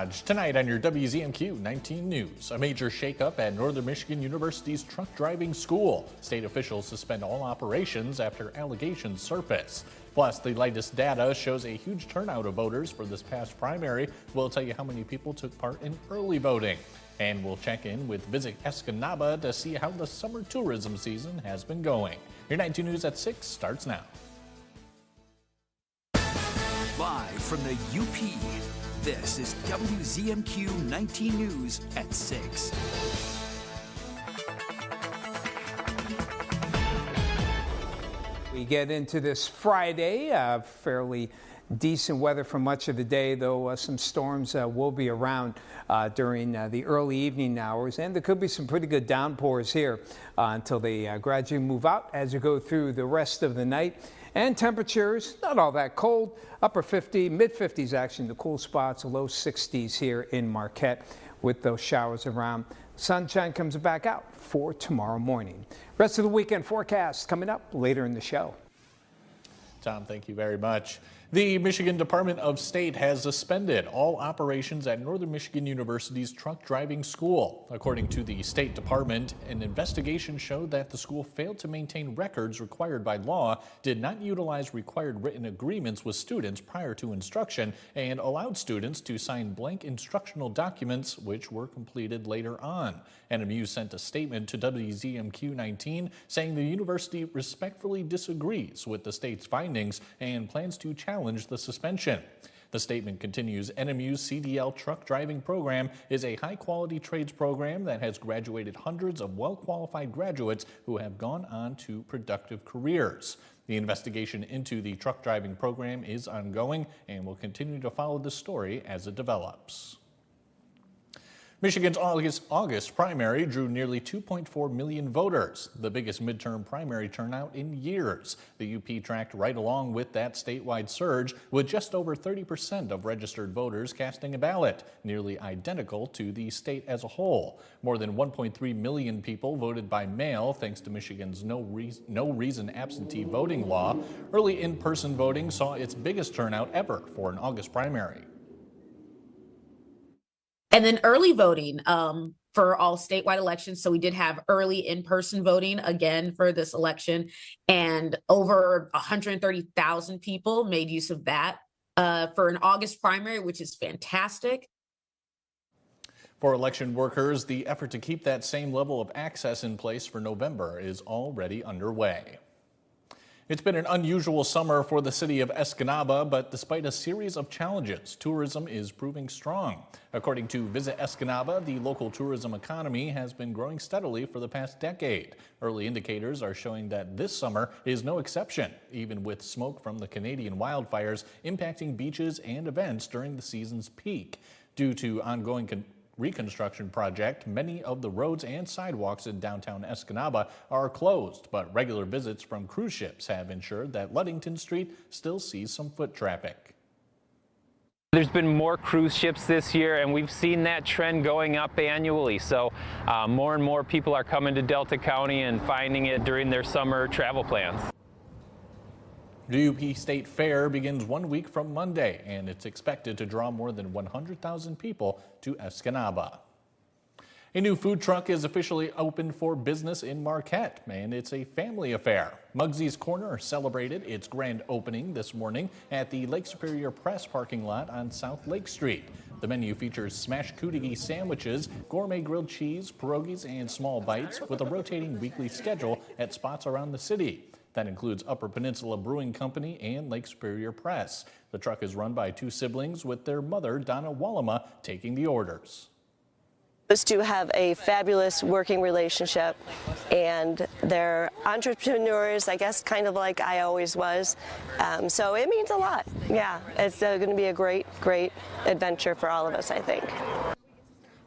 Tonight on your WZMQ 19 News, a major shakeup at Northern Michigan University's truck driving school. State officials suspend all operations after allegations surface. Plus, the latest data shows a huge turnout of voters for this past primary. We'll tell you how many people took part in early voting. And we'll check in with Visit Escanaba to see how the summer tourism season has been going. Your 19 News at 6 starts now. Live from the UP, this is WZMQ 19 News at 6. We get into this Friday, fairly decent weather for much of the day, though some storms will be around during the early evening hours, and there could be some pretty good downpours here until they gradually move out as you go through the rest of the night. And temperatures, not all that cold, upper 50, mid 50s actually in the cool spots, low 60s here in Marquette with those showers around. Sunshine comes back out for tomorrow morning. Rest of the weekend forecast coming up later in the show. Tom, thank you very much. The Michigan Department of State has suspended all operations at Northern Michigan University's truck driving school. According to the State Department, an investigation showed that the school failed to maintain records required by law, did not utilize required written agreements with students prior to instruction, and allowed students to sign blank instructional documents, which were completed later on. NMU sent a statement to WZMQ 19 saying the university respectfully disagrees with the state's findings and plans to challenge the suspension. The statement continues, NMU's CDL truck driving program is a high-quality trades program that has graduated hundreds of well-qualified graduates who have gone on to productive careers. The investigation into the truck driving program is ongoing and will continue to follow the story as it develops. Michigan's August primary drew nearly 2.4 million voters, the biggest midterm primary turnout in years. The UP tracked right along with that statewide surge, with just over 30% of registered voters casting a ballot, nearly identical to the state as a whole. More than 1.3 million people voted by mail thanks to Michigan's no reason absentee voting law. Early in-person voting saw its biggest turnout ever for an August primary. And then early voting for all statewide elections. So we did have early in-person voting again for this election, and over 130,000 people made use of that for an August primary, which is fantastic. For election workers, the effort to keep that same level of access in place for November is already underway. It's been an unusual summer for the city of Escanaba, but despite a series of challenges, tourism is proving strong. According to Visit Escanaba, the local tourism economy has been growing steadily for the past decade. Early indicators are showing that this summer is no exception, even with smoke from the Canadian wildfires impacting beaches and events during the season's peak. Due to ongoing reconstruction project, many of the roads and sidewalks in downtown Escanaba are closed, but regular visits from cruise ships have ensured that Ludington Street still sees some foot traffic. There's been more cruise ships this year, and we've seen that trend going up annually. So more and more people are coming to Delta County and finding it during their summer travel plans. The UP State Fair begins 1 week from Monday, and it's expected to draw more than 100,000 people to Escanaba. A new food truck is officially open for business in Marquette, and it's a family affair. Mugsy's Corner celebrated its grand opening this morning at the Lake Superior Press parking lot on South Lake Street. The menu features smashed kudigi sandwiches, gourmet grilled cheese, pierogies, and small bites with a rotating weekly schedule at spots around the city. That includes Upper Peninsula Brewing Company and Lake Superior Press. The truck is run by two siblings, with their mother, Donna Wallama, taking the orders. Those two have a fabulous working relationship, and they're entrepreneurs, I guess, kind of like I always was. So it means a lot. Yeah, it's going to be a great adventure for all of us, I think.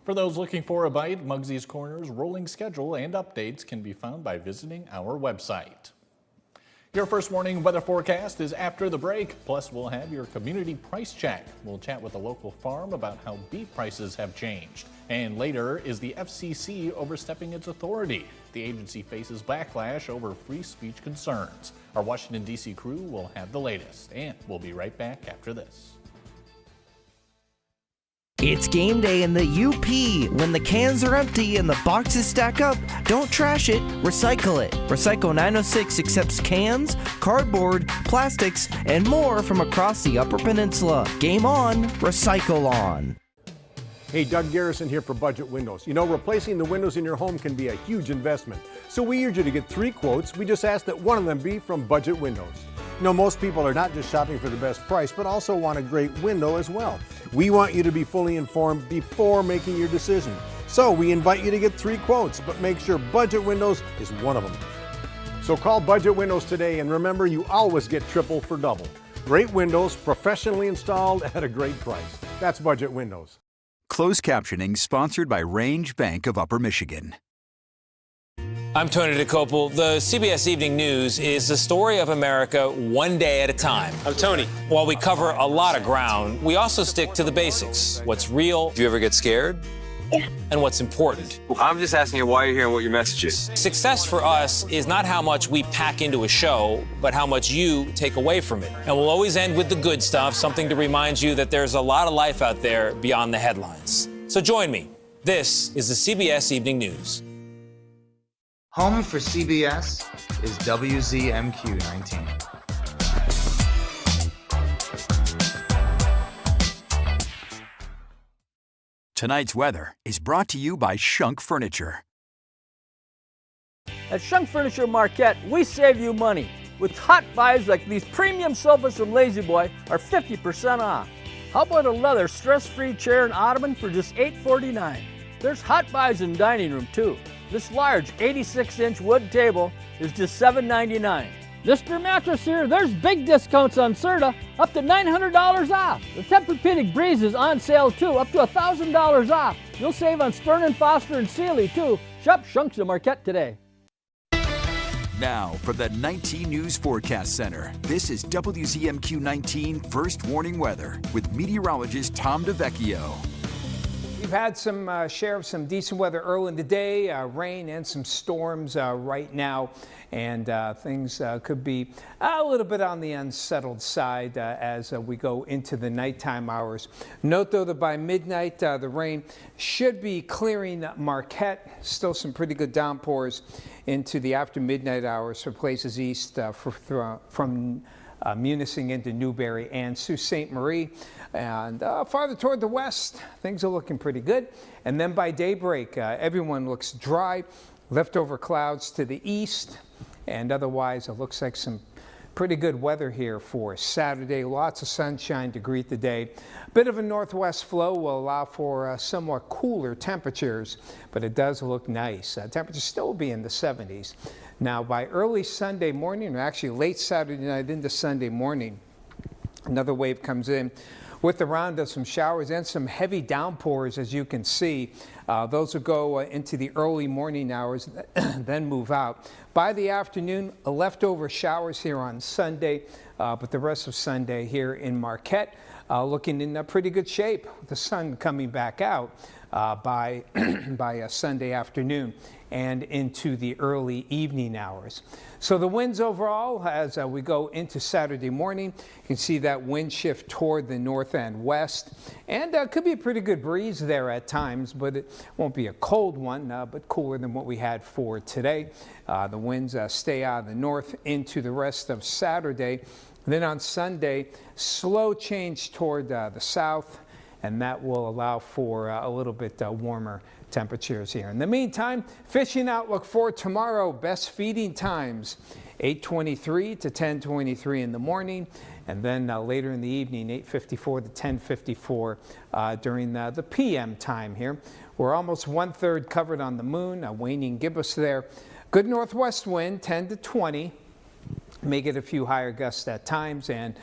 For those looking for a bite, Mugsy's Corner's rolling schedule and updates can be found by visiting our website. Your first morning weather forecast is after the break. Plus, we'll have your community price check. We'll chat with a local farm about how beef prices have changed. And later is the FCC overstepping its authority. The agency faces backlash over free speech concerns. Our Washington, D.C. crew will have the latest, and we'll be right back after this. It's game day in the UP. When the cans are empty and the boxes stack up, don't trash it, recycle it. Recycle 906 accepts cans, cardboard, plastics, and more from across the Upper Peninsula. Game on, recycle on. Hey, Doug Garrison here for Budget Windows. You know, replacing the windows in your home can be a huge investment. So we urge you to get 3 quotes. We just ask that one of them be from Budget Windows. You know, most people are not just shopping for the best price, but also want a great window as well. We want you to be fully informed before making your decision. So we invite you to get 3 quotes, but make sure Budget Windows is one of them. So call Budget Windows today, and remember, you always get triple for double. Great windows, professionally installed at a great price. That's Budget Windows. Closed captioning sponsored by Range Bank of Upper Michigan. I'm Tony DeCopel. The CBS Evening News is the story of America one day at a time. I'm Tony. While we cover a lot of ground, we also stick to the basics. What's real? Do you ever get scared? Yeah. And what's important. I'm just asking you why you're here and what your message is. Success for us is not how much we pack into a show, but how much you take away from it. And we'll always end with the good stuff, something to remind you that there's a lot of life out there beyond the headlines. So join me. This is the CBS Evening News. Home for CBS is WZMQ 19. Tonight's weather is brought to you by Shunk Furniture. At Shunk Furniture Marquette, we save you money. With hot buys like these premium sofas from Lazy Boy are 50% off. How about a leather stress-free chair and ottoman for just $849? There's hot buys in dining room too. This large 86-inch wood table is just $799. This mattress here, there's big discounts on Serta, up to $900 off. The Tempur-Pedic Breeze is on sale too, up to $1,000 off. You'll save on Stearns & Foster and Sealy too. Shop Shunks of Marquette today. Now from the 19 News Forecast Center, this is WZMQ 19 First Warning Weather with meteorologist Tom DeVecchio. We've had some share of some decent weather early in the day, rain and some storms right now, and things could be a little bit on the unsettled side as we go into the nighttime hours. Note though that by midnight the rain should be clearing Marquette. Still some pretty good downpours into the after midnight hours for places east from Munising into Newberry and Sault Ste. Marie. And farther toward the west, things are looking pretty good. And then by daybreak, everyone looks dry. Leftover clouds to the east. And otherwise, it looks like some pretty good weather here for Saturday. Lots of sunshine to greet the day. A bit of a northwest flow will allow for somewhat cooler temperatures, but it does look nice. Temperatures still will be in the 70s. Now, by early Sunday morning, or actually late Saturday night into Sunday morning, another wave comes in with a round of some showers and some heavy downpours, as you can see. Those will go into the early morning hours, then move out. By the afternoon, leftover showers here on Sunday, but the rest of Sunday here in Marquette looking in pretty good shape. The sun coming back out by Sunday afternoon and into the early evening hours. So the winds overall, as we go into Saturday morning, you can see that wind shift toward the north and west, and could be a pretty good breeze there at times, but it won't be a cold one, but cooler than what we had for today. The winds stay out of the north into the rest of Saturday. Then on Sunday, slow change toward the south, and that will allow for a little bit warmer temperatures here. In the meantime, fishing outlook for tomorrow, best feeding times 8:23 to 10:23 in the morning, and then later in the evening 8:54 to 10:54 during the PM time here. We're almost 1/3 covered on the moon, a waning gibbous there. Good northwest wind 10 to 20. May get a few higher gusts at times, and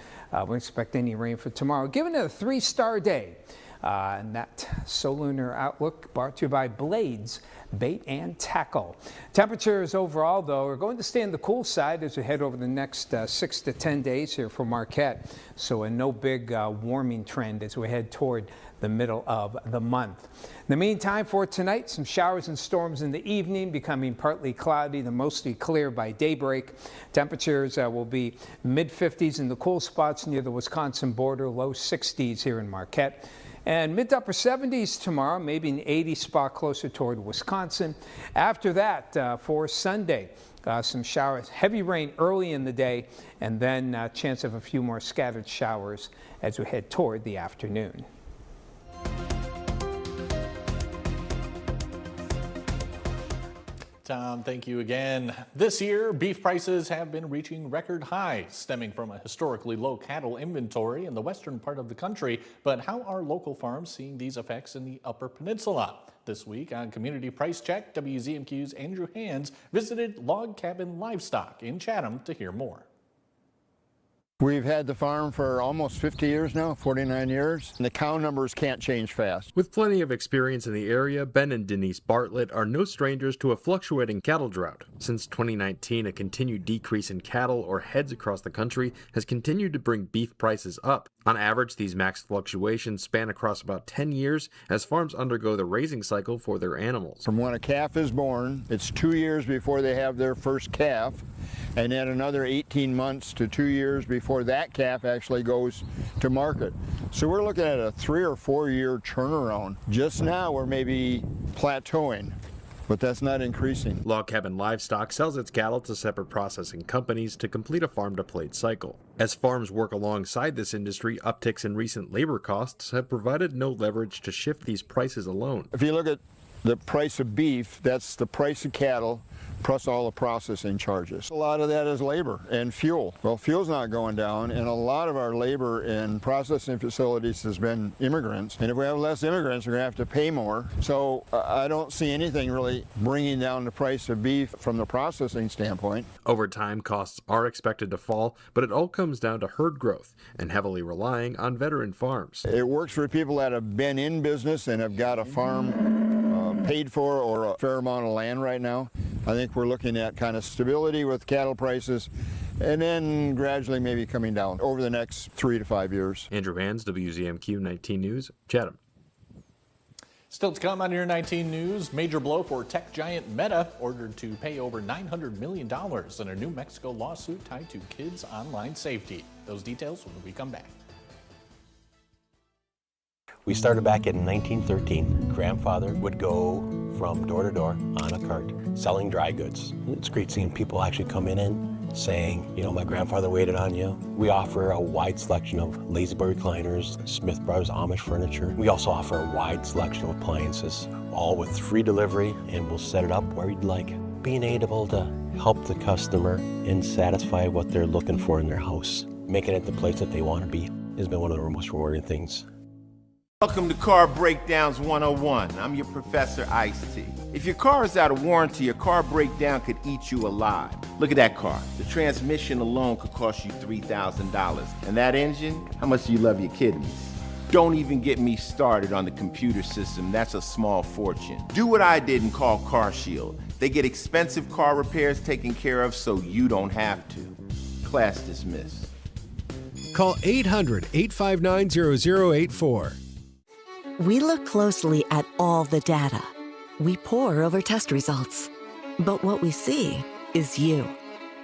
we expect any rain for tomorrow. Given it a 3-star day. And that Solunar Outlook brought to you by Blades Bait and Tackle. Temperatures overall, though, are going to stay on the cool side as we head over the next 6 to 10 days here for Marquette. So a no big warming trend as we head toward the middle of the month. In the meantime, for tonight, some showers and storms in the evening, becoming partly cloudy to mostly clear by daybreak. Temperatures will be mid-50s in the cool spots near the Wisconsin border, low 60s here in Marquette. And mid to upper 70s tomorrow, maybe an 80 spot closer toward Wisconsin. After that, for Sunday, some showers, heavy rain early in the day, and then chance of a few more scattered showers as we head toward the afternoon. Tom, thank you again. This year, beef prices have been reaching record highs, stemming from a historically low cattle inventory in the western part of the country. But how are local farms seeing these effects in the Upper Peninsula? This week on Community Price Check, WZMQ's Andrew Hands visited Log Cabin Livestock in Chatham to hear more. We've had the farm for almost 50 years now, 49 years, and the cow numbers can't change fast. With plenty of experience in the area, Ben and Denise Bartlett are no strangers to a fluctuating cattle drought. Since 2019, a continued decrease in cattle or heads across the country has continued to bring beef prices up. On average, these max fluctuations span across about 10 years as farms undergo the raising cycle for their animals. From when a calf is born, it's 2 years before they have their first calf, and then another 18 months to 2 years before that calf actually goes to market. So we're looking at a 3 or 4 year turnaround. Just now we're maybe plateauing, but that's not increasing. Log Cabin Livestock sells its cattle to separate processing companies to complete a farm-to-plate cycle. As farms work alongside this industry, upticks in recent labor costs have provided no leverage to shift these prices alone. If you look at the price of beef, that's the price of cattle plus all the processing charges. A lot of that is labor and fuel. Well, fuel's not going down, and a lot of our labor in processing facilities has been immigrants. And if we have less immigrants, we're going to have to pay more. So I don't see anything really bringing down the price of beef from the processing standpoint. Over time, costs are expected to fall, but it all comes down to herd growth and heavily relying on veteran farms. It works for people that have been in business and have got a farm paid for or a fair amount of land right now. I think we're looking at kind of stability with cattle prices and then gradually maybe coming down over the next 3 to 5 years. Andrew Hands, WZMQ 19 News, Chatham. Still to come on your 19 News, major blow for tech giant Meta, ordered to pay over $900 million in a New Mexico lawsuit tied to kids' online safety. Those details when we come back. We started back in 1913. Grandfather would go from door to door on a cart selling dry goods. It's great seeing people actually coming in saying, you know, my grandfather waited on you. We offer a wide selection of La-Z-Boy recliners, Smith Brothers Amish furniture. We also offer a wide selection of appliances, all with free delivery, and we'll set it up where you'd like. Being able to help the customer and satisfy what they're looking for in their house, making it the place that they want to be, has been one of the most rewarding things. Welcome to Car Breakdowns 101. I'm your Professor Ice-T. If your car is out of warranty, a car breakdown could eat you alive. Look at that car. The transmission alone could cost you $3,000. And that engine? How much do you love your kidneys? Don't even get me started on the computer system. That's a small fortune. Do what I did and call Car Shield. They get expensive car repairs taken care of so you don't have to. Class dismissed. Call 800-859-0084. We look closely at all the data. We pore over test results. But what we see is you.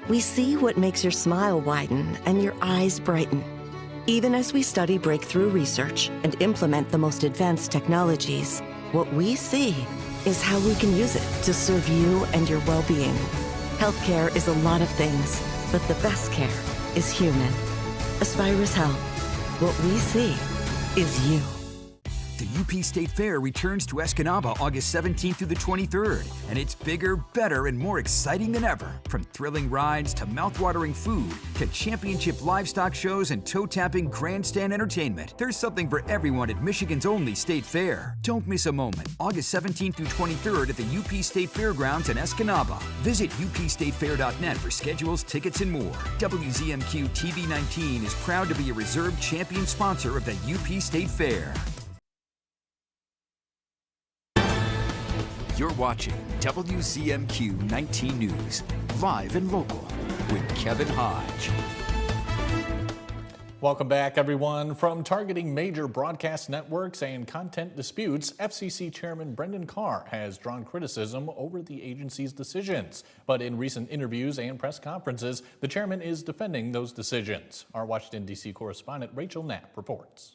We see what makes your smile widen and your eyes brighten. Even as we study breakthrough research and implement the most advanced technologies, what we see is how we can use it to serve you and your well-being. Healthcare is a lot of things, but the best care is human. Aspirus Health. What we see is you. The UP State Fair returns to Escanaba August 17th through the 23rd, and it's bigger, better, and more exciting than ever. From thrilling rides to mouthwatering food to championship livestock shows and toe-tapping grandstand entertainment, there's something for everyone at Michigan's only State Fair. Don't miss a moment. August 17th through 23rd at the UP State Fairgrounds in Escanaba. Visit upstatefair.net for schedules, tickets, and more. WZMQ TV 19 is proud to be a reserved champion sponsor of the UP State Fair. You're watching WZMQ 19 News, live and local, with Kevin Hodge. Welcome back, everyone. From targeting major broadcast networks and content disputes, FCC Chairman Brendan Carr has drawn criticism over the agency's decisions. But in recent interviews and press conferences, the chairman is defending those decisions. Our Washington, D.C. correspondent Rachel Knapp reports.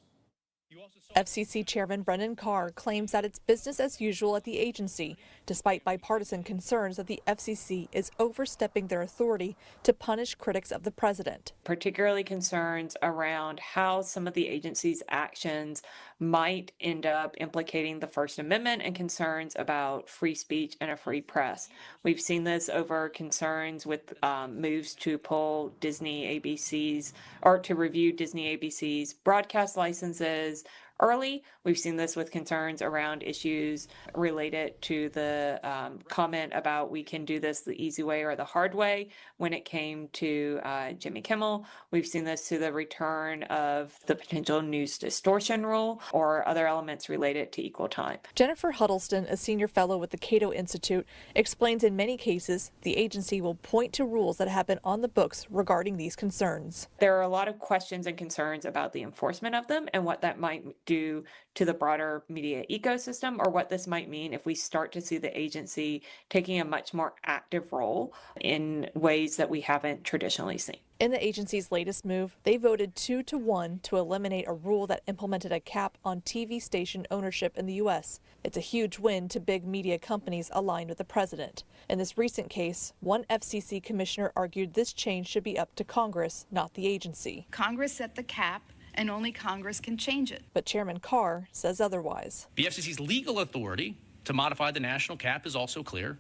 FCC Chairman Brendan Carr claims that it's business as usual at the agency, despite bipartisan concerns that the FCC is overstepping their authority to punish critics of the president. Particularly concerns around how some of the agency's actions might end up implicating the First Amendment and concerns about free speech and a free press. We've seen this over concerns with moves to pull Disney ABC's or to review Disney ABC's broadcast licenses early. We've seen this with concerns around issues related to the comment about we can do this the easy way or the hard way when it came to Jimmy Kimmel. We've seen this to the return of the potential news distortion rule or other elements related to equal time. Jennifer Huddleston, a senior fellow with the Cato Institute, explains in many cases the agency will point to rules that have been on the books regarding these concerns. There are a lot of questions and concerns about the enforcement of them and what that might do to the broader media ecosystem, or what this might mean if we start to see the agency taking a much more active role in ways that we haven't traditionally seen. In the agency's latest move, they voted 2-1 to eliminate a rule that implemented a cap on TV station ownership in the U.S. It's a huge win to big media companies aligned with the president. In this recent case, one FCC commissioner argued this change should be up to Congress, not the agency. Congress set the cap, and only Congress can change it. But Chairman Carr says otherwise. The FCC's legal authority to modify the national cap is also clear.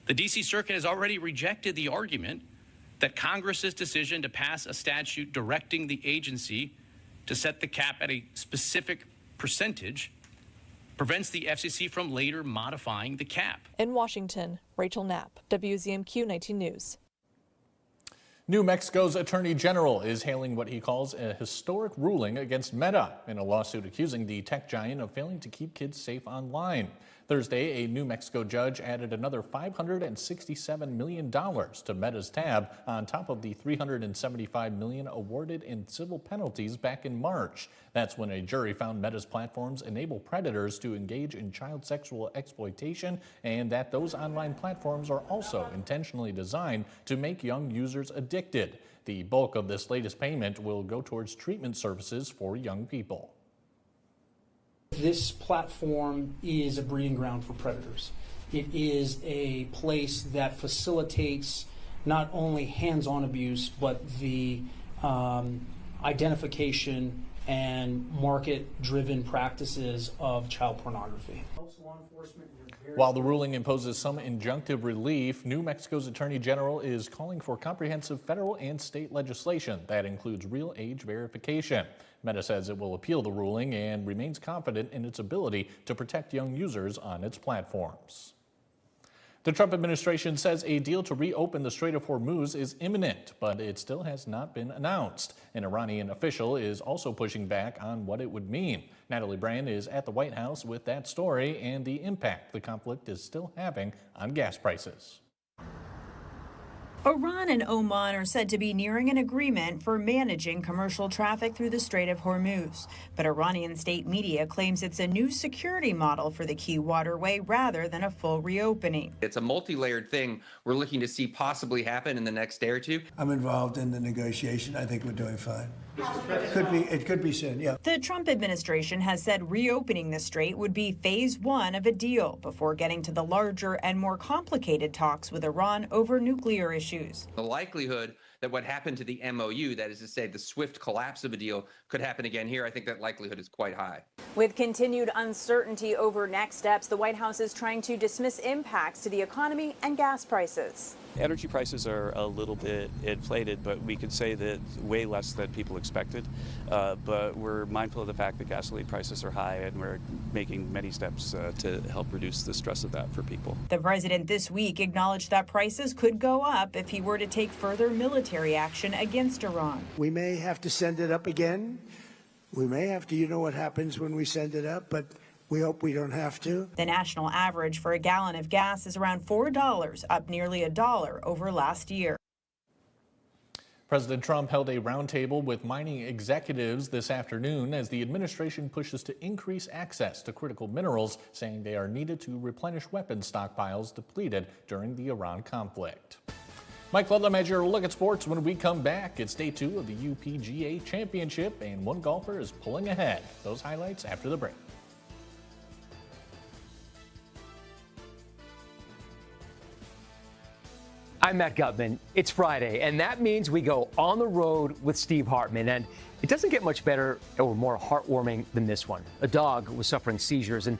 The D.C. Circuit has already rejected the argument that Congress's decision to pass a statute directing the agency to set the cap at a specific percentage prevents the FCC from later modifying the cap. In Washington, Rachel Knapp, WZMQ 19 News. New Mexico's Attorney General is hailing what he calls a historic ruling against Meta in a lawsuit accusing the tech giant of failing to keep kids safe online. Thursday, a New Mexico judge added another $567 million to Meta's tab on top of the $375 million awarded in civil penalties back in March. That's when a jury found Meta's platforms enable predators to engage in child sexual exploitation and that those online platforms are also intentionally designed to make young users addicted. The bulk of this latest payment will go towards treatment services for young people. This platform is a breeding ground for predators. It is a place that facilitates not only hands-on abuse, but the identification and market-driven practices of child pornography. While the ruling imposes some injunctive relief, New Mexico's Attorney General is calling for comprehensive federal and state legislation that includes real age verification. Meta says it will appeal the ruling and remains confident in its ability to protect young users on its platforms. The Trump administration says a deal to reopen the Strait of Hormuz is imminent, but it still has not been announced. An Iranian official is also pushing back on what it would mean. Natalie Brand is at the White House with that story and the impact the conflict is still having on gas prices. Iran and Oman are said to be nearing an agreement for managing commercial traffic through the Strait of Hormuz. But Iranian state media claims it's a new security model for the key waterway rather than a full reopening. It's a multi-layered thing we're looking to see possibly happen in the next day or two. I'm involved in the negotiation. I think we're doing fine. It could be soon, yeah. The Trump administration has said reopening the strait would be phase one of a deal before getting to the larger and more complicated talks with Iran over nuclear issues. The likelihood that what happened to the MOU, that is to say the swift collapse of a deal, could happen again here, I think that likelihood is quite high. With continued uncertainty over next steps, the White House is trying to dismiss impacts to the economy and gas prices. Energy prices are a little bit inflated, but we could say that way less than people expected. But we're mindful of the fact that gasoline prices are high, and we're making many steps to help reduce the stress of that for people. The president this week acknowledged that prices could go up if he were to take further military action against Iran. We may have to send it up again. We may have to, you know what happens when we send it up, but we hope we don't have to. The national average for a gallon of gas is around $4, up nearly $1 over last year. President Trump held a roundtable with mining executives this afternoon as the administration pushes to increase access to critical minerals, saying they are needed to replenish weapons stockpiles depleted during the Iran conflict. Mike Ludlam has your look at sports. When we come back, it's day 2 of the UPGA Championship, and one golfer is pulling ahead. Those highlights after the break. I'm Matt Gutman. It's Friday, and that means we go on the road with Steve Hartman. And it doesn't get much better or more heartwarming than this one. A dog was suffering seizures and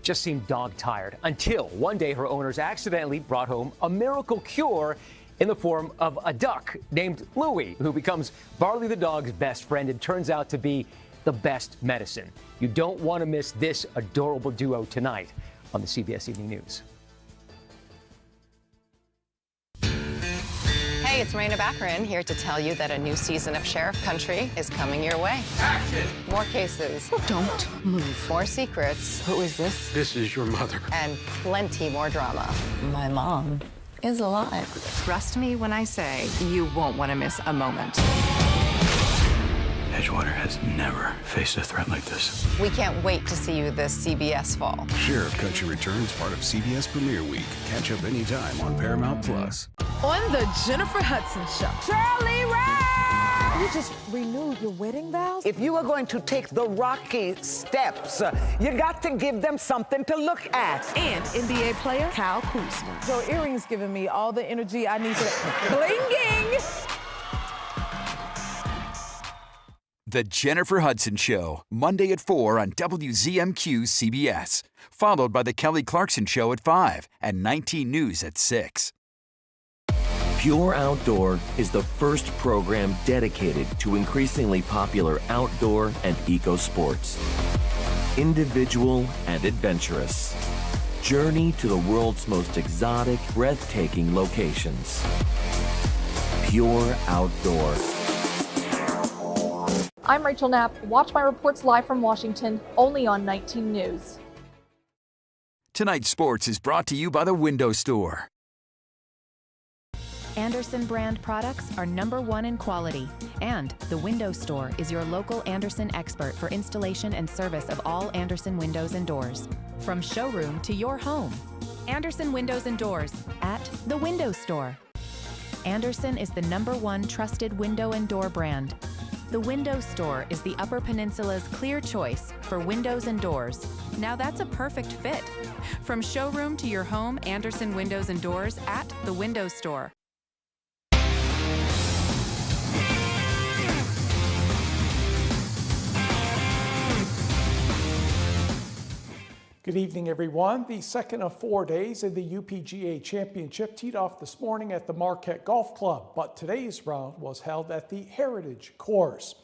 just seemed dog-tired until one day her owners accidentally brought home a miracle cure in the form of a duck named Louie, who becomes Barley the dog's best friend and turns out to be the best medicine. You don't want to miss this adorable duo tonight on the CBS Evening News. Hey, it's Raina Baccarin here to tell you that a new season of Sheriff Country is coming your way. Action! More cases. Don't move. More secrets. Who is this? This is your mother. And plenty more drama. My mom is alive. Trust me when I say you won't want to miss a moment. Edgewater has never faced a threat like this. We can't wait to see you this CBS fall. Sheriff Country returns part of CBS Premiere Week. Catch up anytime on Paramount Plus. On the Jennifer Hudson Show. Shirley Ray! You just renewed your wedding vows? If you are going to take the rocky steps, you got to give them something to look at. And NBA player Kyle Kuzma. So earrings giving me all the energy I need to blinging. The Jennifer Hudson Show, Monday at 4 on WZMQ CBS. Followed by The Kelly Clarkson Show at 5 and 19 News at 6. Pure Outdoor is the first program dedicated to increasingly popular outdoor and eco sports. Individual and adventurous. Journey to the world's most exotic, breathtaking locations. Pure Outdoor. I'm Rachel Knapp. Watch my reports live from Washington, only on 19 News. Tonight's sports is brought to you by the Window Store. Andersen brand products are #1 in quality, and the Window Store is your local Andersen expert for installation and service of all Andersen windows and doors. From showroom to your home, Andersen Windows and Doors at the Window Store. Andersen is the #1 trusted window and door brand. The Window Store is the Upper Peninsula's clear choice for windows and doors. Now that's a perfect fit. From showroom to your home, Andersen Windows and Doors at the Window Store. Good evening, everyone. The second of 4 days of the UPGA Championship teed off this morning at the Marquette Golf Club, but today's round was held at the Heritage Course.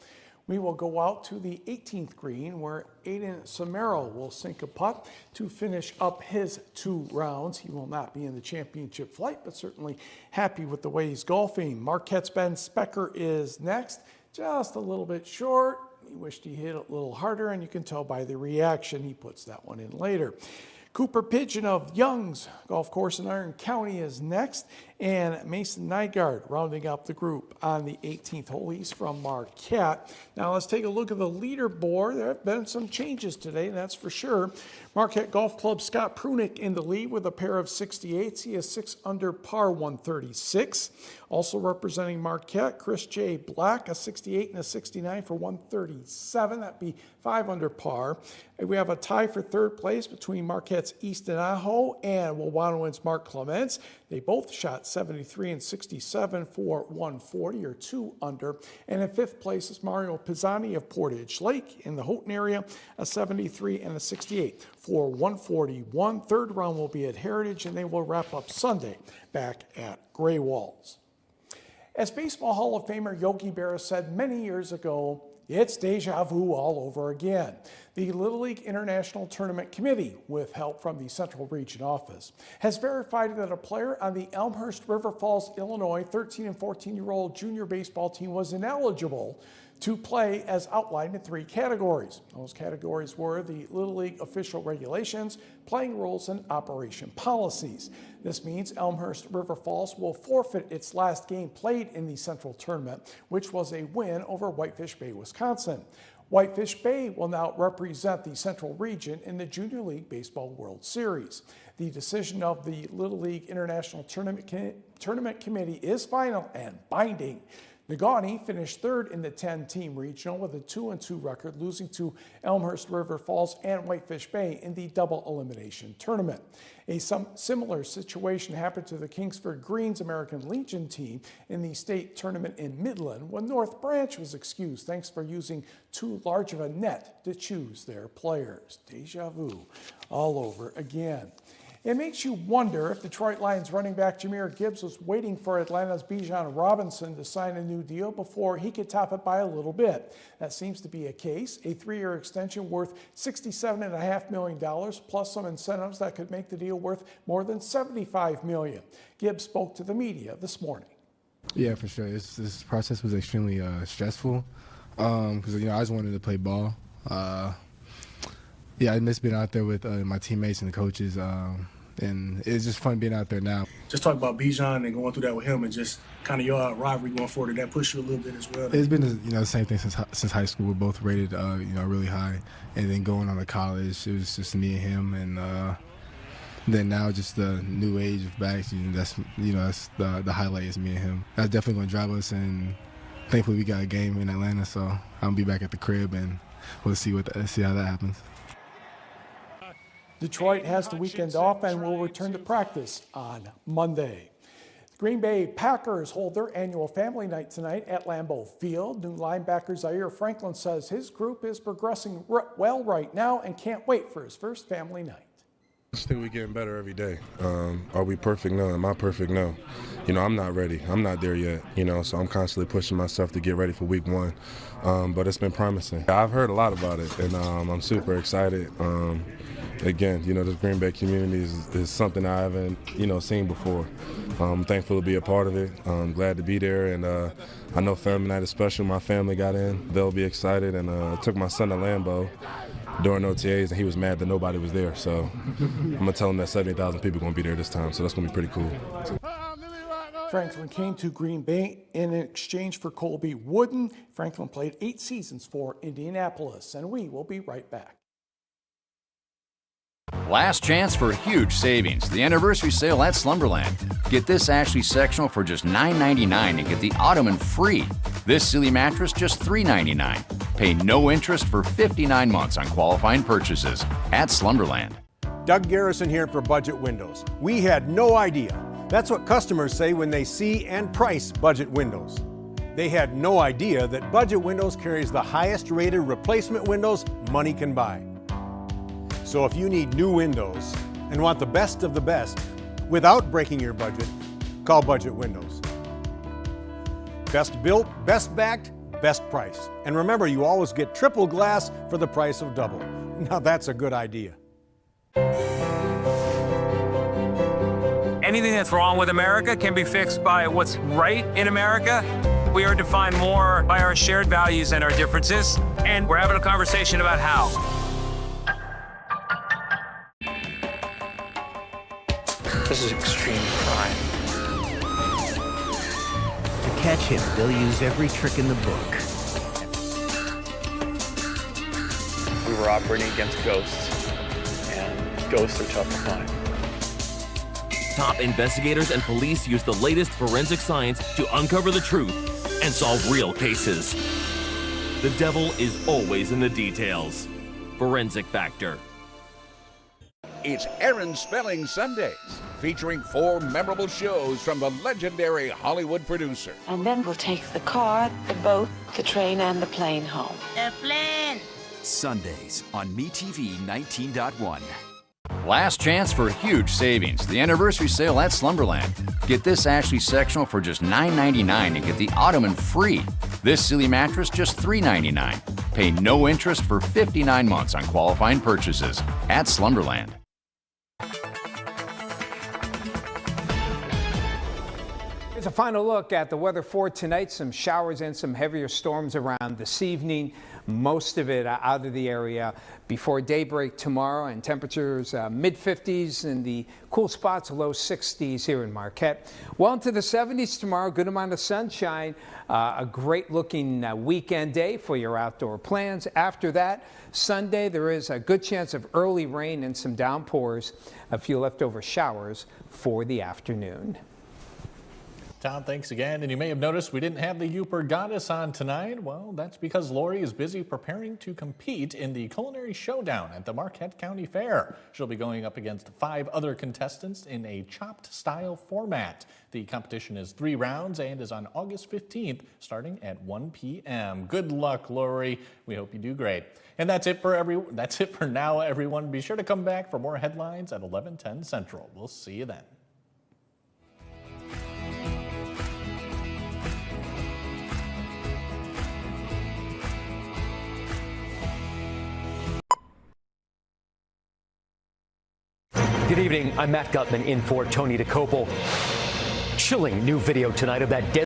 We will go out to the 18th green where Aiden Samero will sink a putt to finish up his 2 rounds. He will not be in the championship flight, but certainly happy with the way he's golfing. Marquette's Ben Specker is next, just a little bit short. He wished he hit it a little harder, and you can tell by the reaction he puts that one in later. Cooper Pigeon of Young's Golf Course in Iron County is next, and Mason Nygaard rounding up the group on the 18th hole. He's from Marquette. Now let's take a look at the leaderboard. There have been some changes today, that's for sure. Marquette Golf Club Scott Prunick in the lead with a pair of 68s. He is 6 under par 136. Also representing Marquette, Chris J. Black, a 68 and a 69 for 137. That'd be 5 under par. And we have a tie for third place between Marquette's Easton Aho and Wawanowin's Mark Clements. They both shot 73 and 67 for 140 or 2 under. And in fifth place is Mario Pizzani of Portage Lake in the Houghton area, a 73 and a 68 for 141. Third round will be at Heritage, and they will wrap up Sunday back at Gray Walls. As Baseball Hall of Famer Yogi Berra said many years ago, it's deja vu all over again. The Little League International Tournament Committee, with help from the Central Region Office, has verified that a player on the Elmhurst River Falls, Illinois 13 and 14-year-old junior baseball team was ineligible to play as outlined in 3 categories. Those categories were the Little League official regulations, playing rules, and operation policies. This means Elmhurst River Falls will forfeit its last game played in the Central Tournament, which was a win over Whitefish Bay, Wisconsin. Whitefish Bay will now represent the Central Region in the Junior League Baseball World Series. The decision of the Little League International Tournament Committee is final and binding. Negaunee finished third in the 10-team regional with a 2-2 record, losing to Elmhurst River Falls and Whitefish Bay in the double elimination tournament. A similar situation happened to the Kingsford Greens American Legion team in the state tournament in Midland when North Branch was excused thanks for using too large of a net to choose their players. Deja vu all over again. It makes you wonder if Detroit Lions running back Jahmyr Gibbs was waiting for Atlanta's Bijan Robinson to sign a new deal before he could top it by a little bit. That seems to be a case. A 3-year extension worth $67.5 million plus some incentives that could make the deal worth more than $75 million. Gibbs spoke to the media this morning. Yeah, for sure. This process was extremely stressful because I just wanted to play ball. Yeah, I miss being out there with my teammates and the coaches. And it's just fun being out there now. Just talk about Bijan and going through that with him, and just kind of your rivalry going forward. Did that push you a little bit as well? It's been the same thing since high school. We're both rated really high, and then going on to college, it was just me and him, and then now just the new age of backs. That's the highlight is me and him. That's definitely going to drive us, and thankfully we got a game in Atlanta, so I'll be back at the crib, and we'll see how that happens. Detroit has the weekend off and will return to practice on Monday. Green Bay Packers hold their annual family night tonight at Lambeau Field. New linebacker Zaire Franklin says his group is progressing well right now and can't wait for his first family night. I think we're getting better every day. Are we perfect? No. Am I perfect? No. I'm not ready. I'm not there yet, so I'm constantly pushing myself to get ready for week 1. But it's been promising. I've heard a lot about it, and I'm super excited. Again, this Green Bay community is something I haven't, seen before. I'm thankful to be a part of it. I'm glad to be there, and I know family night is special. My family got in. They'll be excited, and I took my son to Lambeau during OTAs, and he was mad that nobody was there. So I'm going to tell him that 70,000 people are going to be there this time, so that's going to be pretty cool. Franklin came to Green Bay in exchange for Colby Wooden. Franklin played 8 seasons for Indianapolis, and we will be right back. Last chance for huge savings. The anniversary sale at Slumberland. Get this Ashley sectional for just $9.99 and get the Ottoman free. This Silly mattress just $3.99. Pay no interest for 59 months on qualifying purchases at Slumberland. Doug Garrison here for Budget Windows. We had no idea. That's what customers say when they see and price Budget Windows. They had no idea that Budget Windows carries the highest rated replacement windows money can buy. So if you need new windows and want the best of the best without breaking your budget, call Budget Windows. Best built, best backed, best price. And remember, you always get triple glass for the price of double. Now that's a good idea. Anything that's wrong with America can be fixed by what's right in America. We are defined more by our shared values and our differences, and we're having a conversation about how. This is extreme crime. To catch him, they'll use every trick in the book. We were operating against ghosts, and ghosts are tough to find. Top investigators and police use the latest forensic science to uncover the truth and solve real cases. The devil is always in the details. Forensic Factor. It's Aaron Spelling Sundays, featuring 4 memorable shows from the legendary Hollywood producer. And then we'll take the car, the boat, the train, and the plane home. The plane! Sundays on MeTV 19.1. Last chance for huge savings. The anniversary sale at Slumberland. Get this Ashley sectional for just $9.99 and get the Ottoman free. This Silly mattress just $3.99. Pay no interest for 59 months on qualifying purchases at Slumberland. Here's a final look at the weather for tonight. Some showers and some heavier storms around this evening. most of it out of the area before daybreak tomorrow, and temperatures mid-50s and the cool spots low 60s here in Marquette. Well into the 70s tomorrow, good amount of sunshine, a great looking weekend day for your outdoor plans. After that, Sunday, there is a good chance of early rain and some downpours, a few leftover showers for the afternoon. Tom, thanks again. And you may have noticed we didn't have the Upper Goddess on tonight. Well, that's because Lori is busy preparing to compete in the Culinary Showdown at the Marquette County Fair. She'll be going up against 5 other contestants in a chopped style format. The competition is 3 rounds and is on August 15th, starting at 1 p.m. Good luck, Lori. We hope you do great. And that's it for now, everyone. Be sure to come back for more headlines at 11:10 Central. We'll see you then. Good evening, I'm Matt Gutman in for Tony DeCopel. Chilling new video tonight of that dead